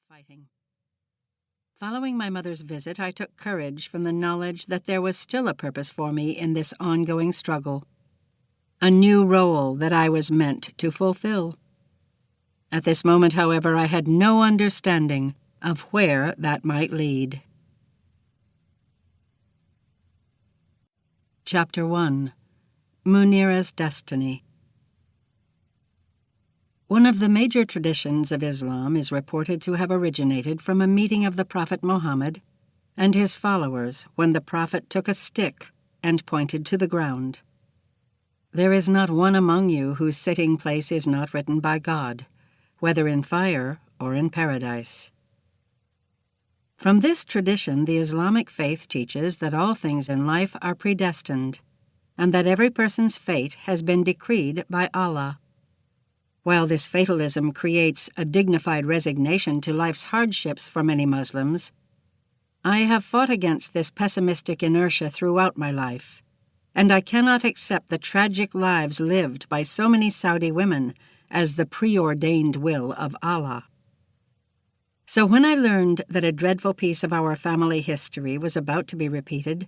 fighting. Following my mother's visit, I took courage from the knowledge that there was still a purpose for me in this ongoing struggle, a new role that I was meant to fulfill. At this moment, however, I had no understanding of where that might lead. Chapter 1. Munira's Destiny. One of the major traditions of Islam is reported to have originated from a meeting of the Prophet Muhammad and his followers when the Prophet took a stick and pointed to the ground. There is not one among you whose sitting place is not written by God, whether in fire or in paradise. From this tradition, the Islamic faith teaches that all things in life are predestined, and that every person's fate has been decreed by Allah. While this fatalism creates a dignified resignation to life's hardships for many Muslims, I have fought against this pessimistic inertia throughout my life, and I cannot accept the tragic lives lived by so many Saudi women as the preordained will of Allah. So when I learned that a dreadful piece of our family history was about to be repeated,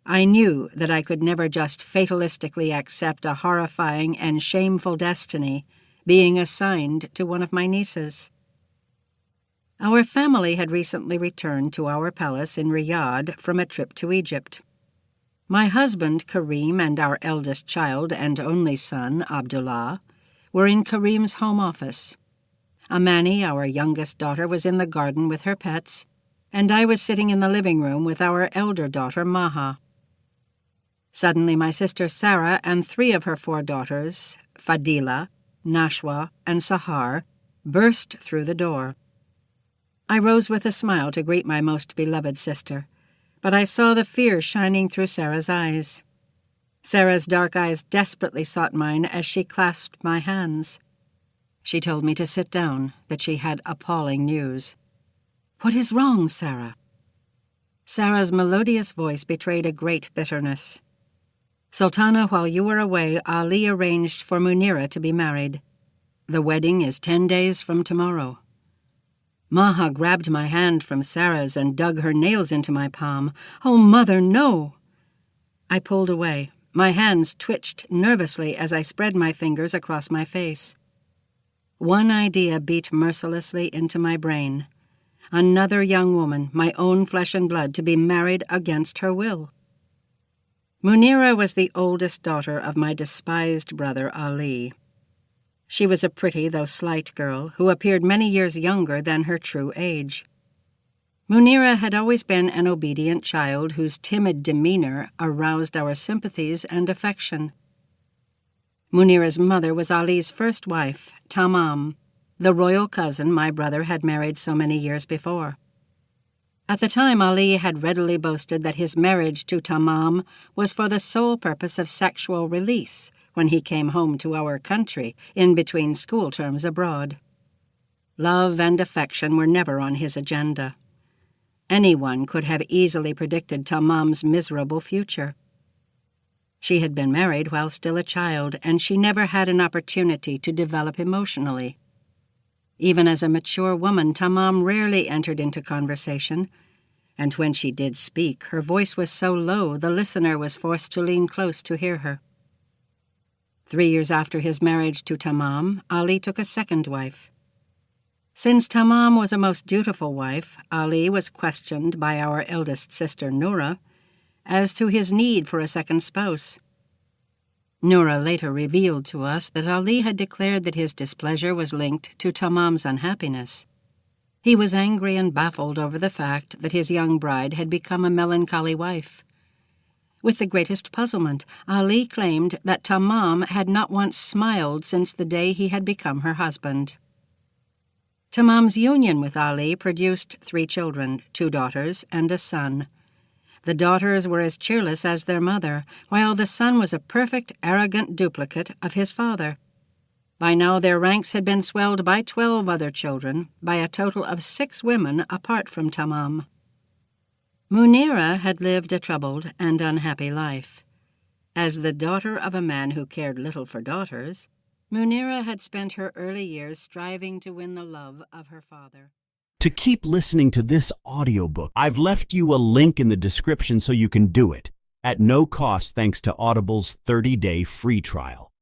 I knew that I could never just fatalistically accept a horrifying and shameful destiny being assigned to one of my nieces. Our family had recently returned to our palace in Riyadh from a trip to Egypt. My husband, Karim, and our eldest child and only son, Abdullah, were in Karim's home office. Amani, our youngest daughter, was in the garden with her pets, and I was sitting in the living room with our elder daughter, Maha. Suddenly my sister Sarah and 3 of her 4 daughters, Fadila, Nashwa, and Sahar, burst through the door. I rose with a smile to greet my most beloved sister, but I saw the fear shining through Sarah's eyes. Sarah's dark eyes desperately sought mine as she clasped my hands. She told me to sit down, that she had appalling news. "What is wrong, Sarah?" Sarah's melodious voice betrayed a great bitterness. "Sultana, while you were away, Ali arranged for Munira to be married. The wedding is 10 days from tomorrow." Maha grabbed my hand from Sarah's and dug her nails into my palm. "Oh, Mother, no!" I pulled away. My hands twitched nervously as I spread my fingers across my face. One idea beat mercilessly into my brain. Another young woman, my own flesh and blood, to be married against her will. Munira was the oldest daughter of my despised brother Ali. She was a pretty, though slight girl, who appeared many years younger than her true age. Munira had always been an obedient child whose timid demeanor aroused our sympathies and affection. Munira's mother was Ali's first wife, Tamam, the royal cousin my brother had married so many years before. At the time, Ali had readily boasted that his marriage to Tamam was for the sole purpose of sexual release when he came home to our country in between school terms abroad. Love and affection were never on his agenda. Anyone could have easily predicted Tamam's miserable future. She had been married while still a child, and she never had an opportunity to develop emotionally. Even as a mature woman, Tamam rarely entered into conversation, and when she did speak, her voice was so low the listener was forced to lean close to hear her. 3 years after his marriage to Tamam, Ali took a second wife. Since Tamam was a most dutiful wife, Ali was questioned by our eldest sister, Noura, as to his need for a second spouse. Noura later revealed to us that Ali had declared that his displeasure was linked to Tamam's unhappiness. He was angry and baffled over the fact that his young bride had become a melancholy wife. With the greatest puzzlement, Ali claimed that Tamam had not once smiled since the day he had become her husband. Tamam's union with Ali produced 3 children, 2 daughters and a son. The daughters were as cheerless as their mother, while the son was a perfect, arrogant duplicate of his father. By now their ranks had been swelled by 12 other children, by a total of 6 women apart from Tamam. Munira had lived a troubled and unhappy life. As the daughter of a man who cared little for daughters, Munira had spent her early years striving to win the love of her father. To keep listening to this audiobook, I've left you a link in the description so you can do it, at no cost thanks to Audible's 30-day free trial.